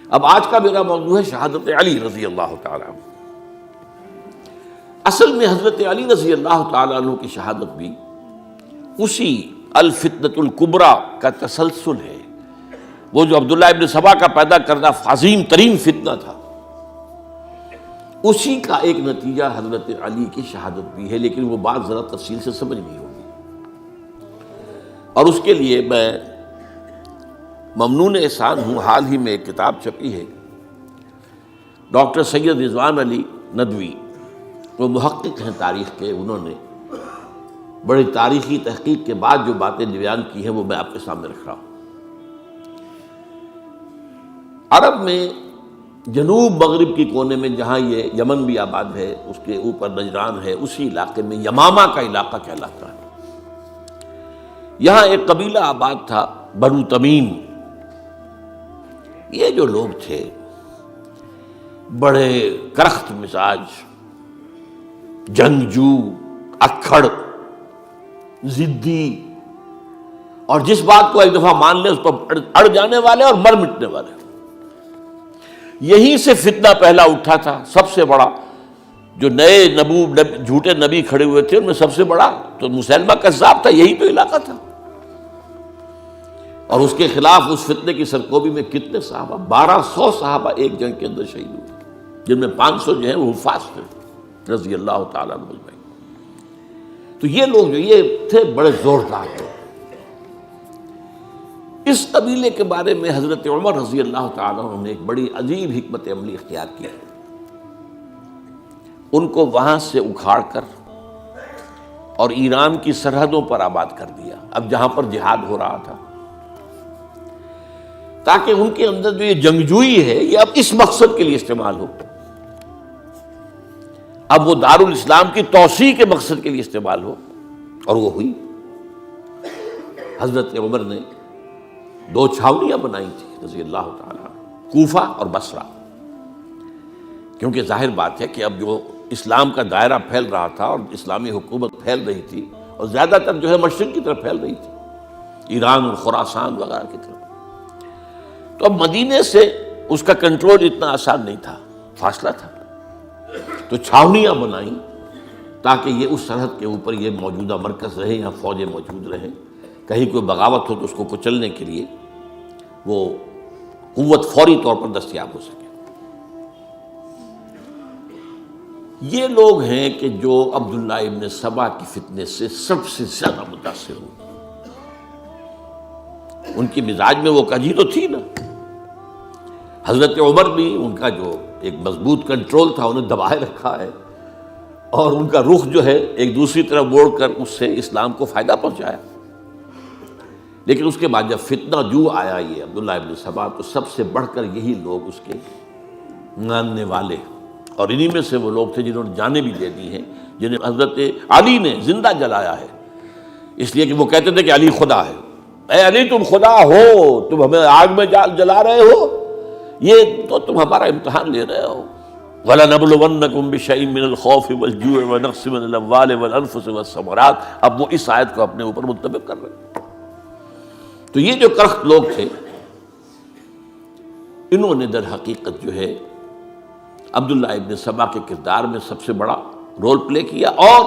اب آج کا میرا موضوع ہے شہادت علی رضی اللہ تعالیٰ عنہ۔ اصل میں حضرت علی رضی اللہ تعالیٰ عنہ کی شہادت بھی اسی الفتنۃ الکبریٰ کا تسلسل ہے۔ وہ جو عبداللہ ابن سبا کا پیدا کردہ عظیم ترین فتنہ تھا، اسی کا ایک نتیجہ حضرت علی کی شہادت بھی ہے، لیکن وہ بات ذرا تفصیل سے سمجھنی ہوگی، اور اس کے لیے میں ممنون احسان ہوں۔ حال ہی میں ایک کتاب چھپی ہے، ڈاکٹر سید رضوان علی ندوی، وہ محقق ہیں تاریخ کے، انہوں نے بڑی تاریخی تحقیق کے بعد جو باتیں بیان کی ہیں وہ میں آپ کے سامنے رکھ رہا ہوں۔ عرب میں جنوب مغرب کی کونے میں، جہاں یہ یمن بھی آباد ہے، اس کے اوپر نجران ہے، اسی علاقے میں یمامہ کا علاقہ کہلاتا ہے۔ یہاں ایک قبیلہ آباد تھا، بنو تمیم۔ یہ جو لوگ تھے بڑے کرخت مزاج، جنگجو، اکھڑ، ضدی، اور جس بات کو ایک دفعہ مان لے اس پر اڑ جانے والے اور مر مٹنے والے۔ یہیں سے فتنہ پہلا اٹھا تھا، سب سے بڑا جو نئے جھوٹے نبی کھڑے ہوئے تھے ان میں سب سے بڑا تو مسیلمہ کذاب تھا، یہی تو علاقہ تھا، اور اس کے خلاف اس فتنے کی سرکوبی میں کتنے صحابہ، 1200 صحابہ ایک جنگ کے اندر شہید ہوئے، جن میں 500 جو ہیں وہ حفاظ تھے رضی اللہ تعالیٰ عنہ اجمعین۔ تو یہ لوگ جو یہ تھے بڑے زوردار تھے۔ اس قبیلے کے بارے میں حضرت عمر رضی اللہ تعالیٰ عنہ نے ایک بڑی عجیب حکمت عملی اختیار کی۔ ان کو وہاں سے اکھاڑ کر اور ایران کی سرحدوں پر آباد کر دیا، اب جہاں پر جہاد ہو رہا تھا، تاکہ ان کے اندر جو یہ جنگجوئی ہے یہ اب اس مقصد کے لیے استعمال ہو، اب وہ دارالاسلام کی توسیع کے مقصد کے لیے استعمال ہو، اور وہ ہوئی۔ حضرت عمر نے 2 چھاونیاں بنائی تھی رضی اللہ تعالیٰ عنہ، کوفہ اور بصرہ، کیونکہ ظاہر بات ہے کہ اب جو اسلام کا دائرہ پھیل رہا تھا اور اسلامی حکومت پھیل رہی تھی، اور زیادہ تر جو ہے مشرق کی طرف پھیل رہی تھی، ایران اور خراسان وغیرہ کی طرف، تو اب مدینے سے اس کا کنٹرول اتنا آسان نہیں تھا، فاصلہ تھا، تو چھاونیاں بنائیں تاکہ یہ اس سرحد کے اوپر یہ موجودہ مرکز رہے، یہاں فوجیں موجود رہیں، کہیں کوئی بغاوت ہو تو اس کو کچلنے کے لیے وہ قوت فوری طور پر دستیاب ہو سکے۔ یہ لوگ ہیں کہ جو عبداللہ ابن سبا کی فتنے سے سب سے زیادہ متاثر ہوئے۔ ان کی مزاج میں وہ کجی تو تھی نا، حضرت عمر بھی ان کا جو ایک مضبوط کنٹرول تھا انہیں دبائے رکھا ہے، اور ان کا رخ جو ہے ایک دوسری طرف موڑ کر اس سے اسلام کو فائدہ پہنچایا۔ لیکن اس کے بعد جب فتنہ جو آیا یہ عبداللہ ابن سبا، تو سب سے بڑھ کر یہی لوگ اس کے ماننے والے، اور انہی میں سے وہ لوگ تھے جنہوں نے جانیں بھی دے دی ہیں، جنہیں حضرت علی نے زندہ جلایا ہے، اس لیے کہ وہ کہتے تھے کہ علی خدا ہے۔ اے علی تم خدا ہو، تم ہمیں آگ میں جلا رہے ہو، یہ تو تم ہمارا امتحان لے رہے ہو۔ وَلَنَبْلُوَنَّكُمْ بِشَيْءٍ مِّنَ الْخَوْفِ وَالْجُوعِ وَنَقْصٍ مِّنَ الْأَمْوَالِ وَالْأَنفُسِ وَالثَّمَرَاتِ۔ اب وہ اس آیت کو اپنے اوپر منطبق کر رہے ہیں۔ تو یہ جو کرخت لوگ تھے، انہوں نے در حقیقت جو ہے عبداللہ ابن سبا کے کردار میں سب سے بڑا رول پلے کیا، اور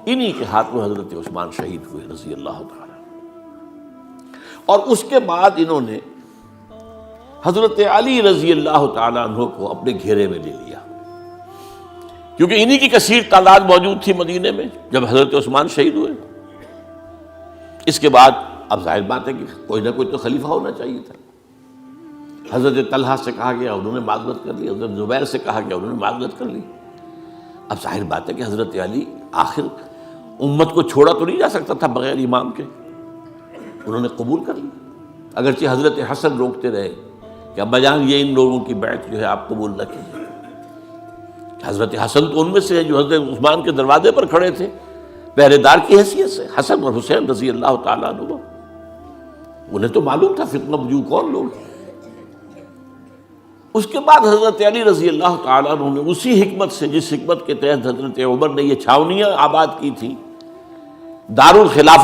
انہی کے ہاتھوں حضرت عثمان شہید ہوئے رضی اللہ تعالیٰ۔ اور اس کے بعد انہوں نے حضرت علی رضی اللہ تعالیٰ عنہ کو اپنے گھیرے میں لے لیا، کیونکہ انہی کی کثیر تعداد موجود تھی مدینے میں جب حضرت عثمان شہید ہوئے۔ اس کے بعد اب ظاہر بات ہے کہ کوئی نہ کوئی تو خلیفہ ہونا چاہیے تھا۔ حضرت طلحہ سے کہا گیا، انہوں نے معذرت کر لی، حضرت زبیر سے کہا گیا، انہوں نے معذرت کر لی۔ اب ظاہر بات ہے کہ حضرت علی آخر امت کو چھوڑا تو نہیں جا سکتا تھا بغیر امام کے، انہوں نے قبول کر لی، اگرچہ حضرت حسن روکتے رہے کہ ابا جان یہ ان لوگوں کی بیعت جو ہے آپ قبول نہ کیجیے۔ حضرت حسن تو ان میں سے ہیں جو حضرت عثمان کے دروازے پر کھڑے تھے پہرے دار کی حیثیت سے، حسن اور حسین رضی اللہ تعالیٰ عنہ، انہیں تو معلوم تھا فتنہ جو کون لوگ ہیں۔ اس کے بعد حضرت علی رضی اللہ تعالیٰ عنہ نے اسی حکمت سے، جس حکمت کے تحت حضرت عمر نے یہ چھاونیاں آباد کی تھی، دارالخلافہ